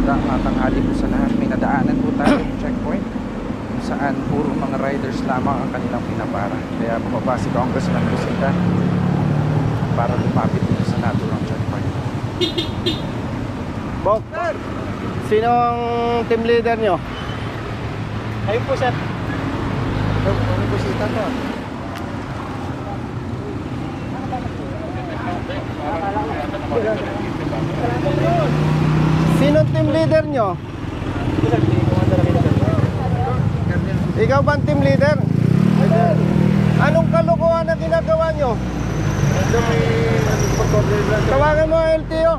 magandang tanghali po sa lahat. May nadaanan po tayo yung checkpoint kung saan puro mga riders lamang ang kanilang pinapara. Kaya bumaba si Congressman Lucita para lumapit dito sa naturang checkpoint. Bok, sino ang team leader nyo? Ayun po, sir. Ano po si Tata? Sino ang team leader nyo? Ikaw ba ang team leader? Anong kalokohan na ginagawa nyo? Tawagan mo ang LTO.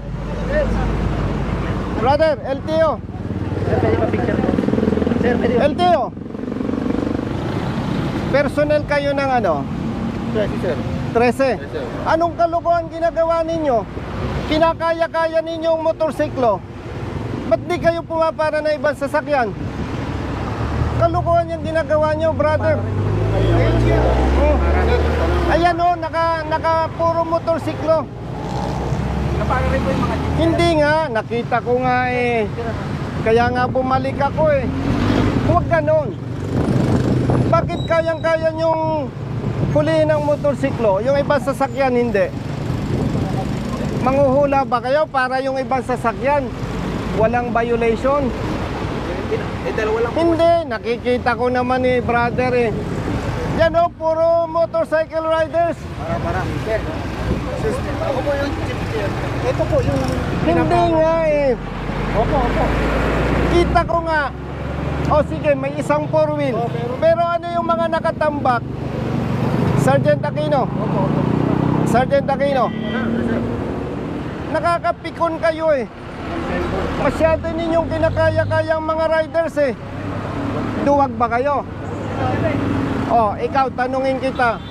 Brother, LTO. Sir, pwede pa-picture po. Sir, pwede pa. LTO. Personnel kayo ng ano? Sir. 13. Anong kalokohan ginagawa ninyo? Kinakaya-kaya ninyo ang motorsiklo. Ba't di kayo pumapara na ibang sasakyan? Kalokohan yung ginagawa nyo, brother. Oh. Ayan o, naka puro motorsiklo. Napara rin po yung mga jeep. Hindi nga, nakita ko nga eh. Kaya nga bumalik ako eh. Huwag ganon. Bakit kayang-kaya nyong hulihin ng motorsiklo? Yung ibang sasakyan hindi. Manghuhula ba kayo para yung ibang sasakyan walang violation? Dalawa lang po. Hindi, nakikita ko naman eh, brother eh. Yan o, puro motorcycle riders. Para. Sir. Ako po yung jeep, sir. Ito po yung Hindi nga eh. Opo. Kita ko nga. O sige, may isang four wheel. Pero ano yung mga nakatambak? Sergeant Aquino. Sergeant Aquino. Nakakapikon kayo eh. Masyado ninyong kinakaya-kayang mga riders eh. Duwag ba kayo? O, ikaw, tanungin kita.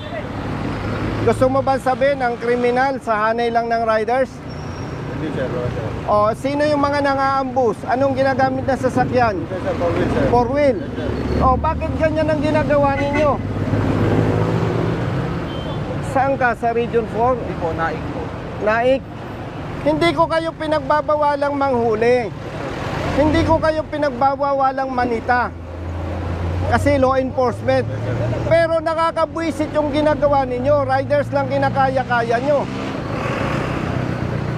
Gusto mo ba sabihin ang kriminal sa hanay lang ng riders? Hindi, sir. O, sino yung mga nangaambus? Anong ginagamit na sasakyan? Sir, four wheel, sir. Four wheel. O, bakit ganyan ang ginagawa ninyo? Saan ka? Sa Region 4? Hindi po, naik po. Naik. Hindi ko kayo pinagbabawalang manghuli. Hindi ko kayo pinagbabawalang manita. Kasi law enforcement. Pero nakakabwisit yung ginagawa ninyo. Riders lang kinakaya-kaya nyo.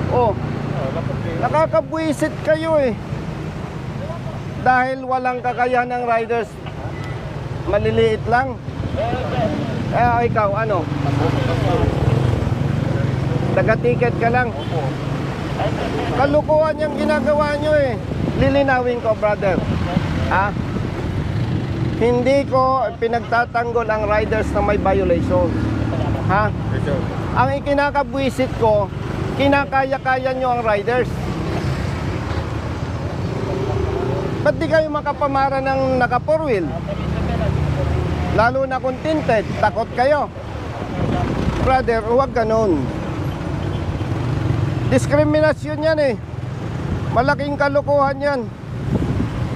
Oh, nakakabwisit kayo eh. Dahil walang kakayahan ng riders. Maliliit lang. Ikaw, ano? Taga-ticket ka lang. Kalukuhan yung ginagawa nyo eh. Lilinawin ko, brother. Ha? Hindi ko pinagtatanggol ang riders na may violation. Ha? Ang ikinakabwisit ko, kinakaya-kaya nyo ang riders. Ba't di kayo makapamara ng naka-four wheel? Lalo na kung tinted, takot kayo. Brother, huwag ganun. Diskriminasyon yan eh. Malaking kalokohan yan.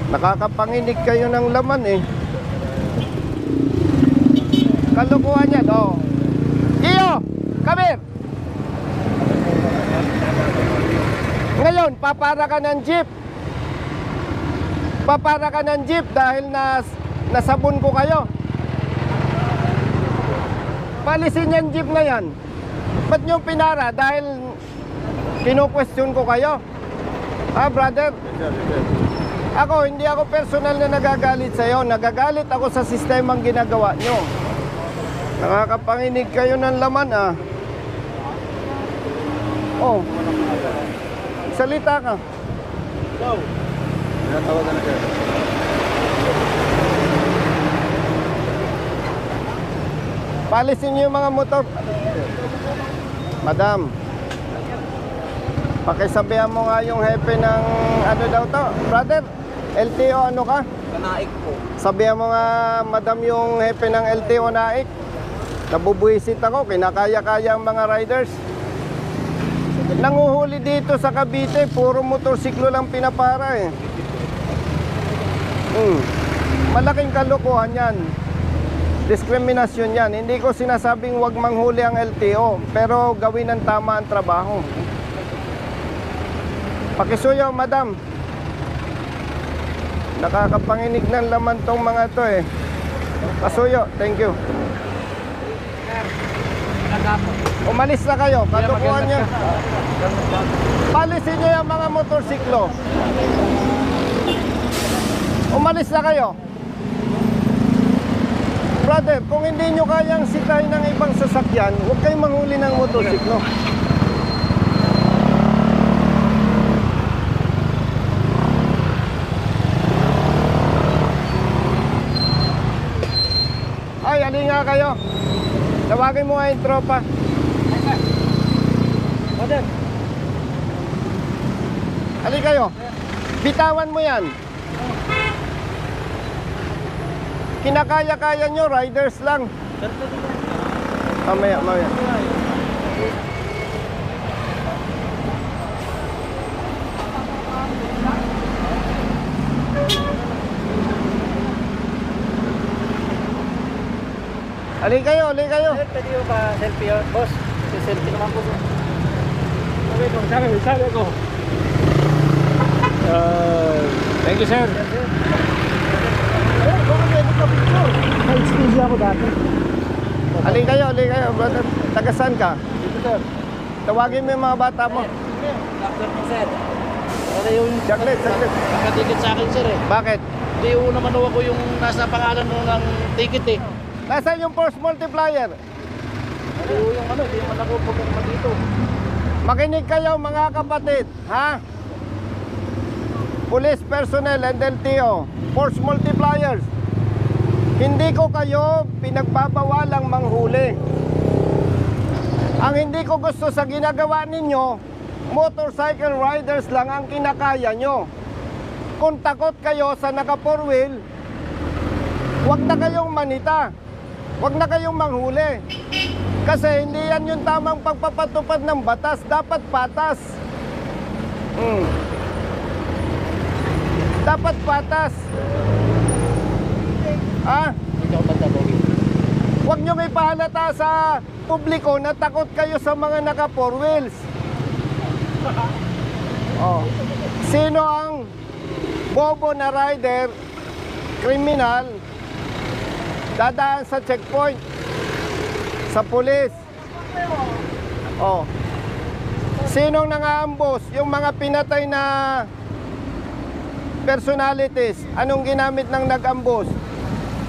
Nakakapanginig kayo ng laman eh. Kalokohan yan, oh. Iyo, come here. Ngayon, papara ka ng jeep. Papara ka ng jeep dahil nasabon ko kayo. Palisin yung jeep na yan. Ba't nyo pinara? Dahil kino-question ko kayo. Ha, brother? Ako, hindi ako personal na nagagalit sa'yo. Nagagalit ako sa sistemang ginagawa nyo. Nakakapanginig kayo ng laman, ah. Oh. Salita ka. Go. Tinatawagan na, sir. Palisin nyo yung mga motor. Madam, pakisabihan mo nga yung hepe ng ano daw to. Brother, LTO ano ka? Naik po. Sabihan mo nga, madam, yung hepe ng LTO Naik. Nabubuisit ako, kinakaya-kaya ang mga riders. Nanguhuli dito sa Cavite, puro motorsiklo lang pinapara eh. Malaking kalokohan yan. Diskriminasyon yan. Hindi ko sinasabing wag manghuli ang LTO, pero gawin ng tama ang trabaho. Pakisuyo, madam. Nakakapanginig ng laman tong mga to eh. Pasuyo, thank you. Umalis na kayo, katukuhan nyo. Palisin nyo yung mga motorsiklo. Umalis na kayo. Brother, kung hindi nyo kayang sikain ng ibang sasakyan, huwag kayong manghuli ng motorsiklo. Ay, alin nga kayo. Tawagin mo nga yung tropa. Alin kayo. Bitawan mo yan. Kinakaya-kaya nyo, riders lang. Mamaya. Alin kayo. Pwede mo ba selfie yun, boss? Selfie naman po. Sabi ko. Thank you, sir. Easy ako dati. Alin kayo, brother. Tagasan ka? Dito, sir. Tawagin mo yung mga bata mo. Doctor po, sir. Ano yung Saglit. nakatikit sa akin, sir eh. Bakit? Hindi yung naman ako yung nasa pangalan ng ticket eh. Nasaan yung force multiplier? Hindi yung ano, hindi naman ako pumunta dito. Makinig kayo mga kapatid, ha? Police personnel and LTO, force multipliers. Hindi ko kayo pinagbabawalang manghuli. Ang hindi ko gusto sa ginagawa ninyo, motorcycle riders lang ang kinakaya nyo. Kung takot kayo sa naka 4-wheel, huwag na kayong manita. Huwag na kayong manghuli. Kasi hindi yan yung tamang pagpapatupad ng batas. Dapat patas. Dapat patas. Hindi ako magdabawin. Huwag nyo ipahalata sa publiko na takot kayo sa mga naka 4 wheels. Sino ang bobo na rider, kriminal, dadaan sa checkpoint, sa pulis? Sinong nangaambos? Yung mga pinatay na personalities. Anong ginamit ng nag-ambos?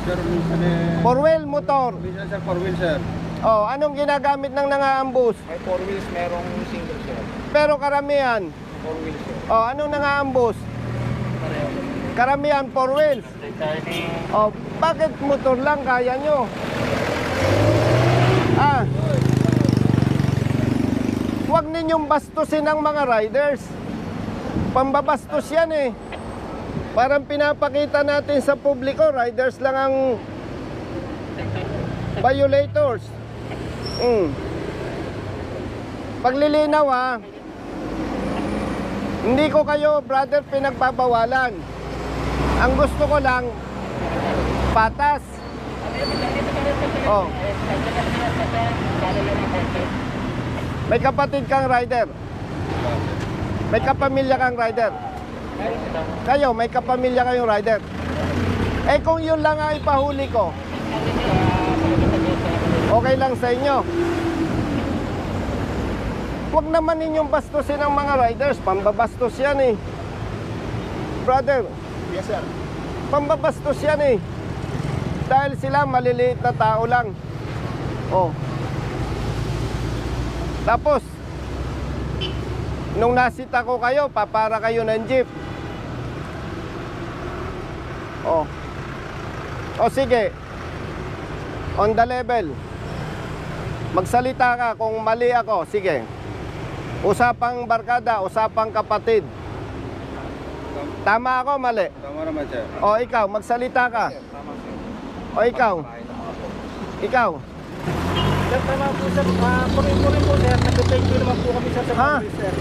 Sir, minsan eh... 4-wheel motor. Minsan sir, 4-wheel sir. Anong ginagamit ng nangaambos? May 4 wheels, merong single sir. Pero karamihan. 4 wheels sir. Anong nangaambos? Pareho. Karamihan 4 wheels. Bakit motor lang kaya nyo? Huwag ninyong bastusin ang mga riders. Pambabastos yan eh. Parang pinapakita natin sa publiko, riders lang ang violators. Paglilinaw hindi ko kayo, brother, pinagbabawalan. Ang gusto ko lang, patas. May kapatid kang rider. May kapamilya kang rider. Kayo, may kapamilya kayong rider. Kung yun lang ang ipahuli ko, okay lang sa inyo. Huwag naman ninyong bastusin ang mga riders. Pambabastos yan eh. Brother. Yes sir. Pambabastos yan eh. Dahil sila maliliit na tao lang. Tapos, nung nasita ko kayo, papara kayo ng jeep. Sige. On the level. Magsalita ka kung mali ako. Sige. Usapang barkada, usapang kapatid. Tama ako, mali? Tama naman sir. Ikaw, magsalita ka. Ikaw. Sir, tama po sir. Purin po sir. Nag-thank you naman po kami sir sa mga sir.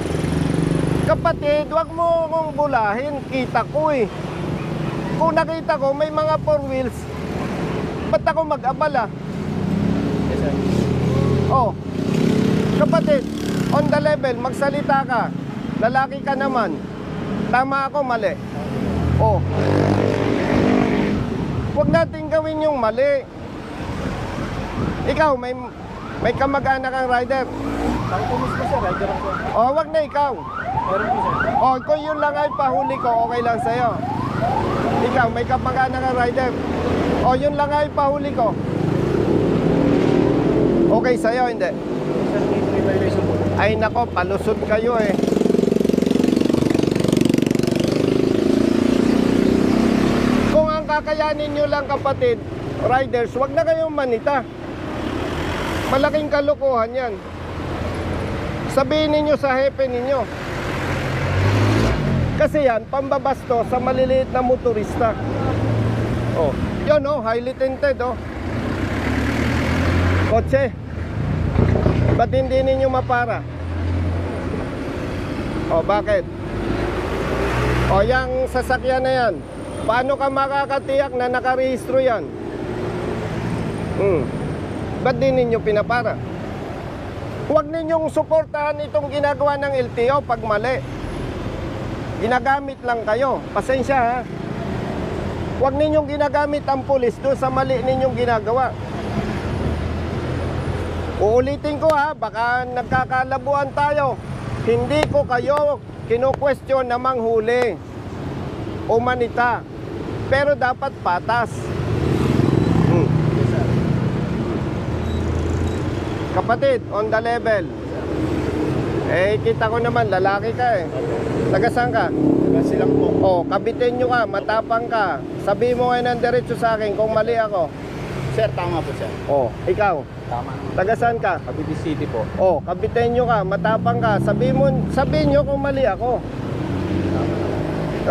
Kapatid, wag mo akong bulahin. Kita ko eh. Kung nakita ko may mga 4 wheels, ba't ako mag-abala? Yes sir. Kapatid, on the level, magsalita ka. Lalaki ka naman. Tama ako, mali? Huwag natin gawin yung mali. Ikaw, may kamag-anak kang rider. Ako po mismo sir, rider ako. O, wag na ikaw. Meron po sir. O, kung yun lang ay pahuli ko, okay lang sa'yo. Ikaw, may kamag-anak kang rider. O, yun lang ay pahuli ko. Okay sa'yo, hindi? Sir, may violation po. Ay nako, palusot kayo eh. Kung ang kakayanin nyo lang kapatid, riders, wag na kayong manita. Malaking kalokohan yan. Sabihin ninyo sa hepe ninyo. Kasi yan, pambabasto sa maliliit na motorista. Oh, yun oh, highly tinted oh. Kotse. Ba't hindi ninyo mapara? O, bakit? O, yung sasakyan na yan, paano ka makakatiyak na nakarehistro yan? Ba't di ninyo pinapara? Huwag ninyong suportahan itong ginagawa ng LTO pag mali. Ginagamit lang kayo. Pasensya ha. Huwag ninyong ginagamit ang pulis doon sa mali ninyong ginagawa. Uulitin ko ha, baka nagkakalabuan tayo. Hindi ko kayo kinu-question na manghuli o manita. Pero dapat patas. Kapatid, on the level. Eh, kita ko naman, lalaki ka eh. Taga-saan ka? Silang po. Oh, kabitin nyo ka, matapang ka. Sabi mo ngayon ng diretso sa akin kung mali ako. Sir, tama po sir. Oh, ikaw. Tama naman. Taga-saan ka? Cavite City po. Oh, kabitin nyo ka, matapang ka. Sabihin nyo kung mali ako.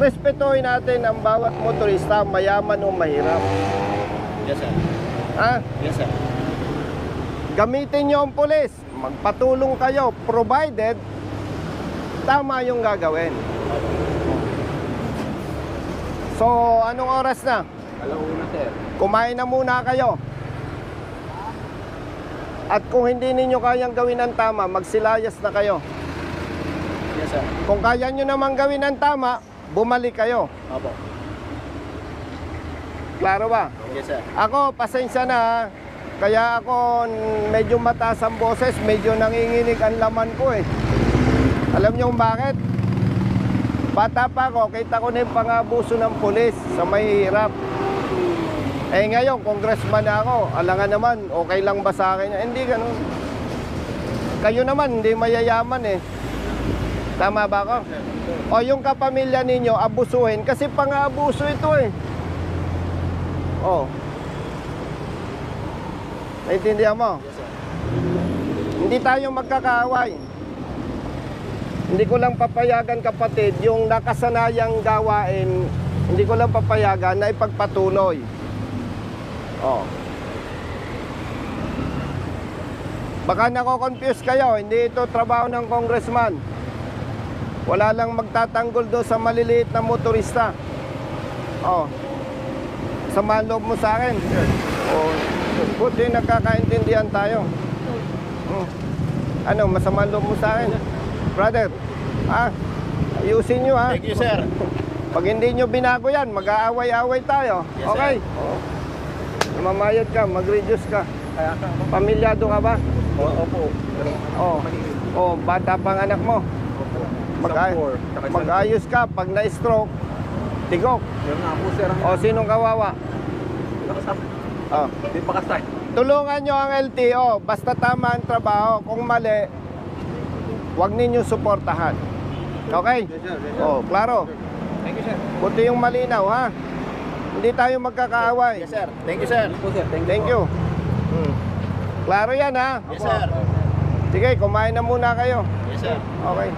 Respetuhin natin ang bawat motorista, mayaman o mahirap. Yes sir. Ha? Yes sir. Gamitin nyo ang pulis. Magpatulong kayo, provided tama yung gagawin. So, anong oras na? Alauna sir. Kumain na muna kayo. At kung hindi ninyo kayang gawin ang tama, magsilayas na kayo. Yes sir. Kung kaya nyo naman gawin ang tama, bumalik kayo. Opo. Klaro ba? Yes sir. Ako, pasensya na ha. Kaya ako medyo mataas ang boses, medyo nanginginig ang laman ko eh. Alam nyo kung bakit? Bata pa ako, kita ko na yung pangabuso ng pulis sa mahihirap. Eh ngayon, congressman na ako, alangan naman, okay lang ba sa akin? Hindi ganun. Kayo naman, hindi mayayaman eh. Tama ba ako? O yung kapamilya ninyo, abusuhin, kasi pang-abuso ito eh. Oh. Naintindihan mo? Yes sir. Hindi tayo magkakaaway. Hindi ko lang papayagan kapatid, yung nakasanayang gawain, hindi ko lang papayagan na ipagpatuloy. Oh. Baka nako-confuse kayo, hindi ito trabaho ng congressman. Wala lang magtatanggol doon sa maliliit na motorista. Oh. Samahan loob mo sa akin. Oh. Buti nagkakaintindihan tayo. Ano, masama loob mo sa akin? Brother, ayusin nyo ha. Thank you sir. Pag hindi nyo binago yan, mag-aaway-aaway tayo. Yes, Okay? Mamayad ka, mag-reduce ka. Pamilyado ka ba? Opo. Bata pang anak mo. Mag-ayos ka, pag na-stroke, tigok. Yun nga po sir. Sinong kawawa? Hindi pa kasay. Tulungan nyo ang LTO, basta tama ang trabaho. Kung mali, huwag ninyo suportahan. Okay? Yes sir. Yes, sir. Klaro. Thank you sir. Buti yung malinaw, ha? Hindi tayo magkakaaway. Yes sir. Thank you sir. Thank you. Klaro yan, ha? Yes sir. Sige, kumain na muna kayo. Yes sir. Okay.